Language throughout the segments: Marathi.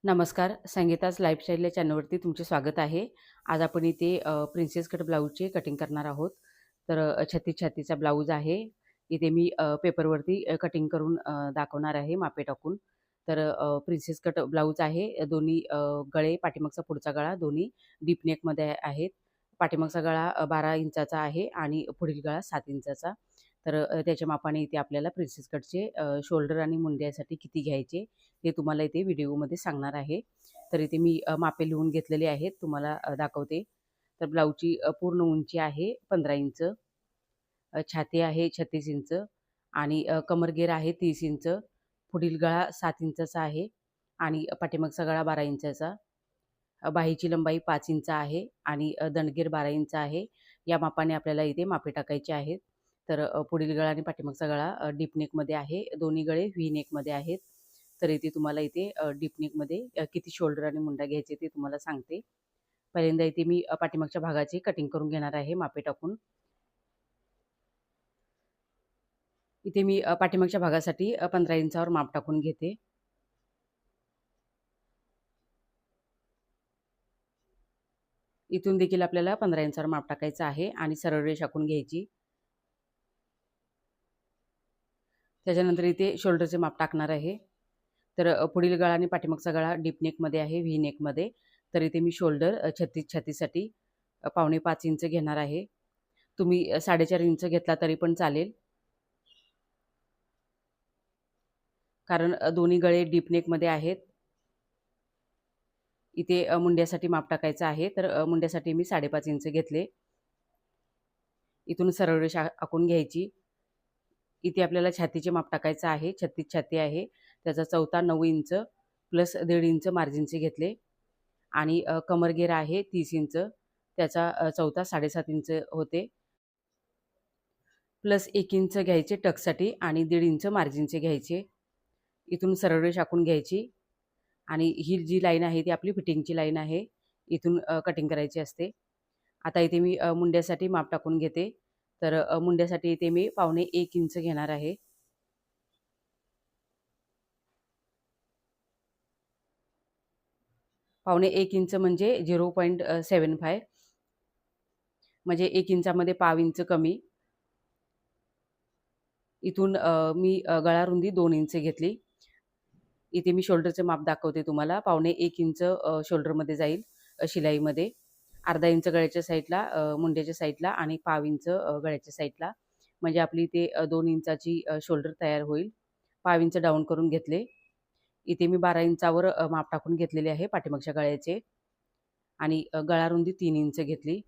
नमस्कार, संगीताज लाईफस्टाईल या चॅनलवरती तुमचे स्वागत आहे. आज आपण इथे प्रिन्सेस कट ब्लाऊजचे कटिंग करणार आहोत. तर छत्तीचा ब्लाऊज आहे. इथे मी पेपरवरती कटिंग करून दाखवणार आहे मापे टाकून. तर प्रिन्सेस कट ब्लाऊज आहे. दोन्ही गळे, पाठीमागचा पुढचा गळा दोन्ही डीप नेकमध्ये आहेत. पाठीमागचा गळा 12 इंचाचा आहे आणि पुढील गळा 7 इंचाचा. तर त्याच्या मापाने इथे आपल्याला प्रिन्सेस कटचे शोल्डर आणि मुंड्यासाठी किती घ्यायचे ते तुम्हाला इथे व्हिडिओमध्ये सांगणार आहे. तर इथे मी मापे लिहून घेतलेले आहेत, तुम्हाला दाखवते. तर ब्लाऊजची पूर्ण उंची आहे 15 इंच, छाती आहे 36 इंच आणि कमरघेर आहे 30 इंच, पुढील गळा 7 इंचाचा आहे आणि पाठीमागचा गळा 12 इंचाचा. बाहीची लंबाई 5 इंच आहे आणि दंडगेर 12 इंच आहे. या मापाने आपल्याला इथे मापे टाकायचे आहेत. तर पुढील गळा आणि पाठीमागचा गळा डीप नेकमध्ये आहे. दोन्ही गळे व्ही नेकमध्ये आहेत. तर इथे तुम्हाला इथे डीप नेकमध्ये किती शोल्डर आणि मुंडा घ्यायचे ते तुम्हाला सांगते. पहिल्यांदा इथे मी पाठीमागच्या भागाची कटिंग करून घेणार आहे मापे टाकून. इथे मी पाठीमागच्या भागासाठी 15 इंचावर माप टाकून घेते. इथून देखील आपल्याला 15 इंचावर माप टाकायचं आहे आणि सरळ रेष आखून घ्यायची. त्याच्यानंतर इथे शोल्डरचे माप टाकणार आहे. तर पुढील गळा आणि पाठीमागचा गळा डीप नेकमध्ये आहे, व्ही नेकमध्ये. तर इथे मी शोल्डर 36 छातीसाठी 4.25 इंच घेणार आहे. तुम्ही 4.5 इंच घेतला तरी पण चालेल, कारण दोन्ही गळे डीप नेकमध्ये आहेत. इथे मुंड्यासाठी माप टाकायचं आहे. तर मुंड्यासाठी मी 5.5 इंच घेतले. इथून सरळ रेष आखून घ्यायची. इथे आपल्याला छातीचे माप टाकायचं आहे. 36 छाती आहे, त्याचा चौथा 9 इंच प्लस 1.5 इंच मार्जिनचे घेतले आणि कमरघेर आहे 30 इंच, त्याचा चौथा 7.5 इंच होते, प्लस 1 इंच घ्यायचे टक्ससाठी आणि 1.5 इंच मार्जिनचे घ्यायचे. इथून सरळ रेष आखून घ्यायची आणि ही जी लाईन आहे ती आपली फिटिंगची लाईन आहे. इथून कटिंग करायची असते. आता इथे मी मुंड्यासाठी माप टाकून घेते. तर मुंड्यासाठी इथे मी 1.25 इंच घेणार आहे. पावणे 1 इंच म्हणजे 0.75, म्हणजे 1 इंचामध्ये पाव इंच कमी. इथून मी गळा रुंदी 2 इंच घेतली. इथे मी शोल्डरचे माप दाखवते तुम्हाला. 1.25 इंच शोल्डरमध्ये जाईल शिलाईमध्ये. अर्धा इंच गळ्याच्या साईडला, मुंड्याच्या साईडला आणि पाव इंच गळ्याच्या साईडला. म्हणजे आपली इथे 2 इंचाची शोल्डर तयार होईल. पाव इंच डाऊन करून घेतले. इथे मी 12 इंचावर माप टाकून घेतलेले आहे पाठीमागच्या गळ्याचे आणि गळा रुंदी 3 इंच घेतली.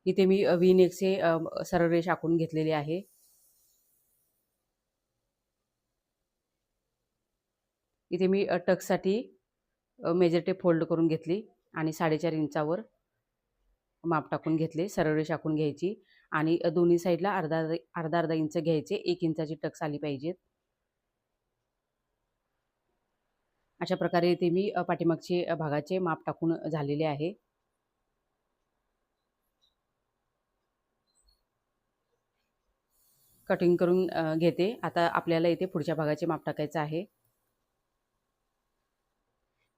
इथे मी व्ही नेकचे सरळ रेष आखून घेतलेली आहे. इथे मी टक्ससाठी मेजर टेप फोल्ड करून घेतली आणि 4.5 इंचावर माप टाकून घेतले. सरळ रेष आखून घ्यायची आणि दोन्ही साईडला अर्धा इंच घ्यायचे. 1 इंचाची टक्स आली पाहिजेत. अशा प्रकारे इथे मी पाठीमागचे भागाचे माप टाकून झालेले आहे. कटिंग करून घेते. आता आपल्याला इथे पुढच्या भागाचे माप टाकायचं आहे.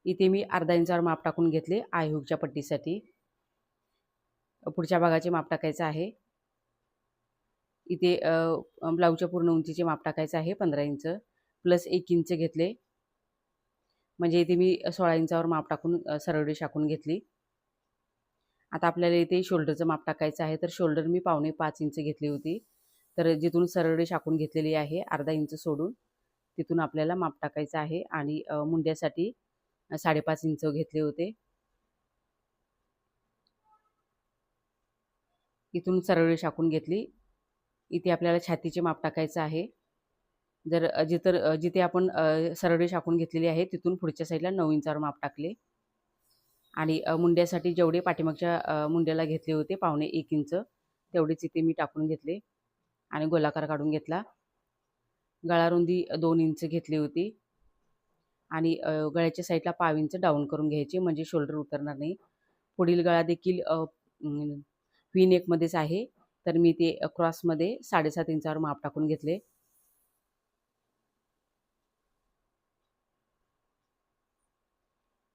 इथे मी अर्धा इंचावर माप टाकून घेतले आय हुकच्या पट्टीसाठी. पुढच्या भागाचे माप टाकायचं आहे. इथे ब्लाऊजच्या पूर्ण उंचीचे माप टाकायचं आहे 15 इंच प्लस 1 इंच घेतले. म्हणजे इथे मी 16 इंचावर माप टाकून सरळ रेष आखून घेतली. आता आपल्याला इथे शोल्डरचं माप टाकायचं आहे. तर शोल्डर मी 5.25 इंच घेतली होती. तर जिथून सरळ रेष आखून घेतलेली आहे अर्धा इंच सोडून तिथून आपल्याला माप टाकायचं आहे आणि मुंड्यासाठी 5.5 इंच घेतले होते. इथून सरळ रेष आखून घेतली. इथे आपल्याला छातीचे माप टाकायचं आहे. जर जिथे आपण सरळ रेष आखून घेतलेली आहे तिथून पुढच्या साईडला 9 इंचावर माप टाकले आणि मुंड्यासाठी जेवढे पाठीमागच्या मुंड्याला घेतले होते 1.25 इंच तेवढेच इथे मी टाकून घेतले आणि गोलाकार काढून घेतला. गळा रुंदी 2 इंच घेतली होती आणि गळ्याच्या साईडला पाव इंच डाऊन करून घ्यायचे म्हणजे शोल्डर उतरणार नाही. पुढील गळा देखील व्ही नेकमध्येच आहे, तर मी ते क्रॉसमध्ये 7.5 इंचावर माप टाकून घेतले.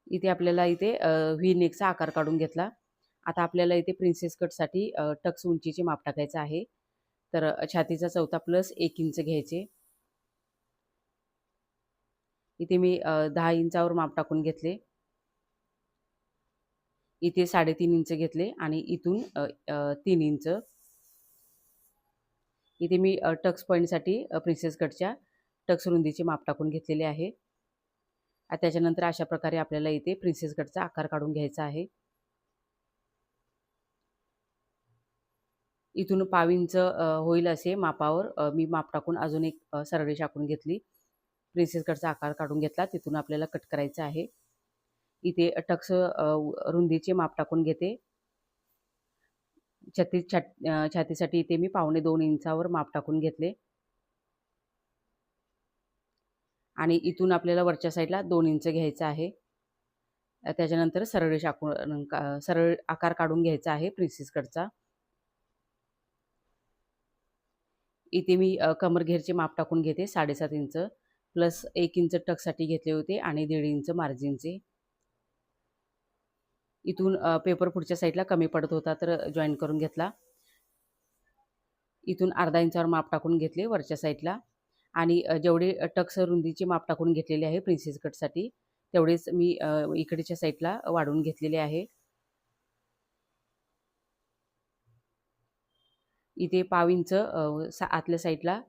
इथे आपल्याला इथे व्ही नेकचा आकार काढून घेतला. आता आपल्याला इथे प्रिन्सेस कटसाठी टक्स उंचीचे माप टाकायचं आहे. तर छातीचा चौथा प्लस 1 इंच घ्यायचे. इथे मी 10 इंचावर माप टाकून घेतले. इथे 3.5 इंच घेतले आणि इथून 3 इंच. इथे मी टक्स पॉईंटसाठी प्रिन्सेस कटच्या टक्स रुंदीचे माप टाकून घेतलेले आहे. त्याच्यानंतर अशा प्रकारे आपल्याला इथे प्रिन्सेस कटचा आकार काढून घ्यायचा आहे. इथून 1/2 इंच होईल असे मापावर मी माप टाकून अजून एक सरळ रेषा आखून घेतली. प्रिन्सेस कटचा आकार काढून घेतला. तिथून आपल्याला कट करायचं आहे. इथे टक्स रुंदीचे माप टाकून घेते. छातीसाठी इथे मी 1.25 इंचावर माप टाकून घेतले आणि इथून आपल्याला वरच्या साईडला 2 इंच घ्यायचं आहे. त्याच्यानंतर सरळ रेषा आखून सरळ आकार काढून घ्यायचा आहे प्रिन्सेस कटचा. इथे मी कमर घेरचे माप टाकून घेते 7.5 इंच प्लस 1 इंच टक्ससाठी घेतले होते आणि 1.5 इंच मार्जिनचे. इथून पेपर पुढच्या साईडला कमी पडत होता तर जॉईन करून घेतला. इथून अर्धा इंचावर माप टाकून घेतले वरच्या साईडला आणि जेवढे टक्स रुंदीचे माप टाकून घेतलेले आहे प्रिन्सेस कटसाठी तेवढेच मी इकडच्या साईडला वाढवून घेतलेले आहे. इथे 1/2 इंच आतल्या साईडला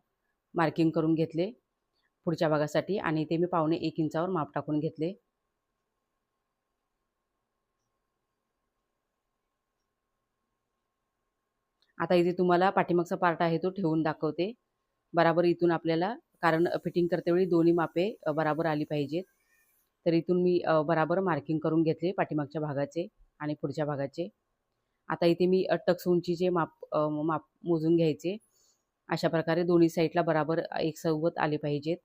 मार्किंग करून घेतले पुढच्या भागासाठी आणि इथे मी 1.25 इंचावर माप टाकून घेतले. आता इथे तुम्हाला पाठीमागचा पार्ट आहे तो ठेवून दाखवते. बराबर इथून आपल्याला कारण फिटिंग करतेवेळी दोन्ही मापे बराबर आली पाहिजेत. तर इथून मी बराबर मार्किंग करून घेतले पाठीमागच्या भागाचे आणि पुढच्या भागाचे. आता इथे मी टक्स उंचीचे माप मोजून घ्यायचे. अशा प्रकारे दोन्ही साईडला बराबर एकसोबत आले पाहिजेत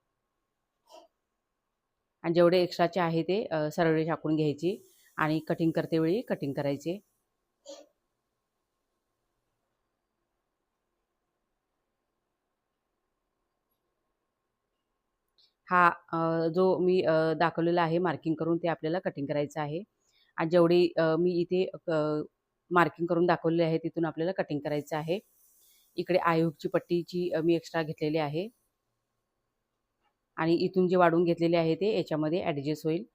आणि जेवढे एक्स्ट्राचे आहे ते सरळ रेषा आखून घ्यायची आणि कटिंग करतेवेळी कटिंग करायचे. हा जो मी दाखवलेला आहे मार्किंग करून ते आपल्याला कटिंग करायचं आहे आणि जेवढी मी इथे मार्किंग करून दाखवलेली आहे तिथून आपल्याला कटिंग करायचं आहे. इकडे आयहुकची पट्टीची मी एक्स्ट्रा घेतलेली आहे आणि इथून जे वाढवून घेतलेले आहे ते याच्यामध्ये ॲडजस्ट होईल.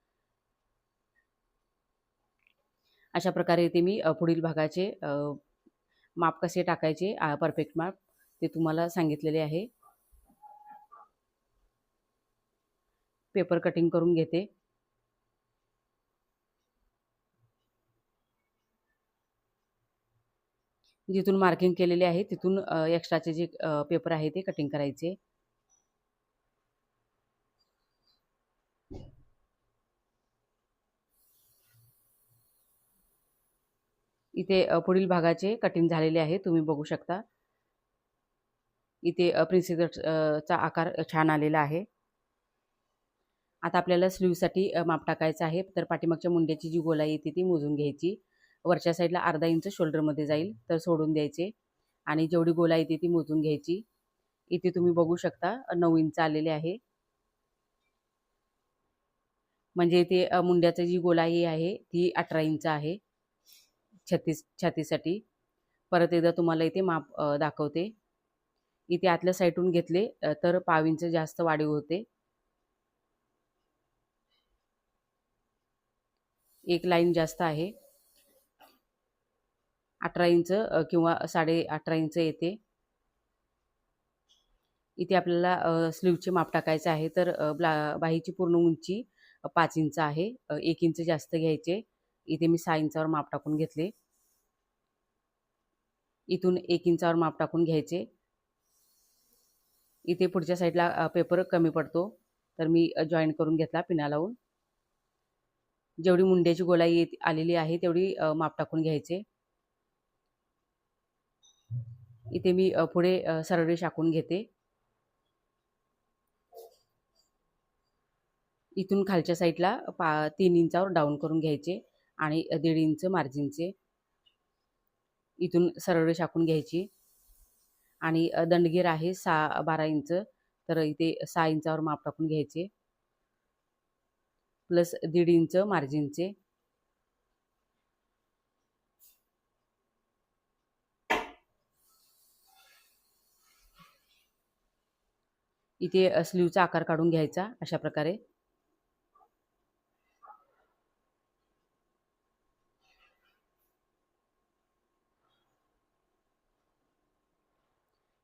अशा प्रकारे इथे मी पुढील भागाचे माप कसे टाकायचे परफेक्ट माप ते तुम्हाला सांगितलेले आहे. पेपर कटिंग करून घेते. जिथून मार्किंग केलेले आहे तिथून एक्स्ट्राचे जे पेपर आहे ते कटिंग करायचे. इथे पुढील भागाचे कटिंग झालेले आहे तुम्ही बघू शकता. इथे प्रिन्सेस चा आकार छान आलेला आहे. आता आपल्याला स्लीवसाठी माप टाकायचं आहे. तर पाठीमागच्या मुंड्याची जी गोलाई येते ती मोजून घ्यायची. वरच्या साईडला अर्धा इंच शोल्डरमध्ये जाईल तर सोडून द्यायचे आणि जेवढी गोलाई येते ती मोजून घ्यायची. इथे तुम्ही बघू शकता 9 इंच आलेले आहे. म्हणजे इथे मुंड्याची जी गोलाई आहे ती 18 इंच आहे छातीसाठी. परत एकदा तुम्हाला इथे माप दाखवते. इथे आतल्या साईडून घेतले तर 1/2 इंच जास्त वाढीव होते. एक लाईन जास्त आहे. 18 इंच किंवा 18.5 इंच येते. इथे आपल्याला स्लीवचे माप टाकायचे आहे तर बाहीची पूर्ण उंची 5 इंच आहे. 1 इंच जास्त घ्यायचे. इथे मी 6 इंचावर माप टाकून घेतले. इथून 1 इंचावर माप टाकून घ्यायचे. इथे पुढच्या साईडला पेपर कमी पडतो तर मी जॉईन करून घेतला पिना लावून. जेवढी मुंड्याची गोलाई आलेली आहे तेवढी माप टाकून घ्यायचे. इथे मी पुढे सरळ रेषा आखून घेते. इथून खालच्या साईडला 3 इंचावर डाऊन करून घ्यायचे आणि 1.5 इंच मार्जिनचे. इथून सरळ रेष आखून घ्यायची आणि दंडगेर आहे 12 इंच, तर इथे 6 इंचावर माप टाकून घ्यायचे प्लस 1.5 इंच मार्जिनचे. इथे स्लीवचा आकार काढून घ्यायचा अशा प्रकारे.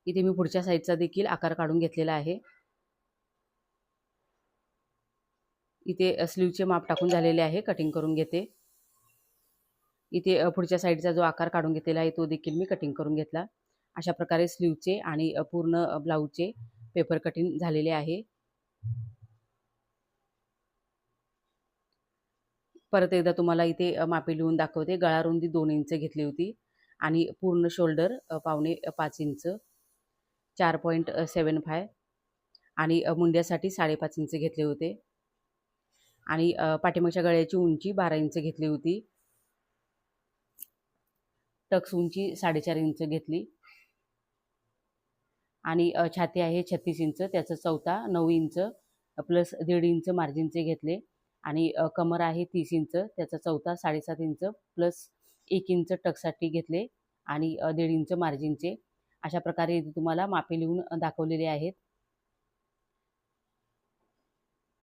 इथे मी पुढच्या साईडचा देखील आकार काढून घेतलेला आहे. इथे स्लीवचे माप टाकून झालेले आहे, कटिंग करून घेते. इथे पुढच्या साईडचा जो आकार काढून घेतलेला आहे तो देखील मी कटिंग करून घेतला. अशा प्रकारे स्लीवचे आणि पूर्ण ब्लाऊजचे पेपर कटिंग झालेले आहे. परत एकदा तुम्हाला इथे मापे लिहून दाखवते. गळा रुंदी 2 इंच घेतली होती आणि पूर्ण शोल्डर पावणे 5 इंच, 4.75 आणि मुंड्यासाठी 5.5 इंच घेतले होते आणि पाठीमागच्या गळ्याची उंची 12 इंच घेतली होती. टक्स उंची 4.5 इंच घेतली आणि छाती आहे 36 इंच, त्याचं चौथा 9 इंच प्लस 1.5 इंच मार्जिनचे घेतले आणि कमर आहे 30 इंच, त्याचा चौथा 7.5 इंच प्लस 1 इंच टक्ससाठी घेतले आणि 1.5 इंच मार्जिनचे. अशा प्रकारे तुम्हाला मापे लिहून दाखवलेले आहेत.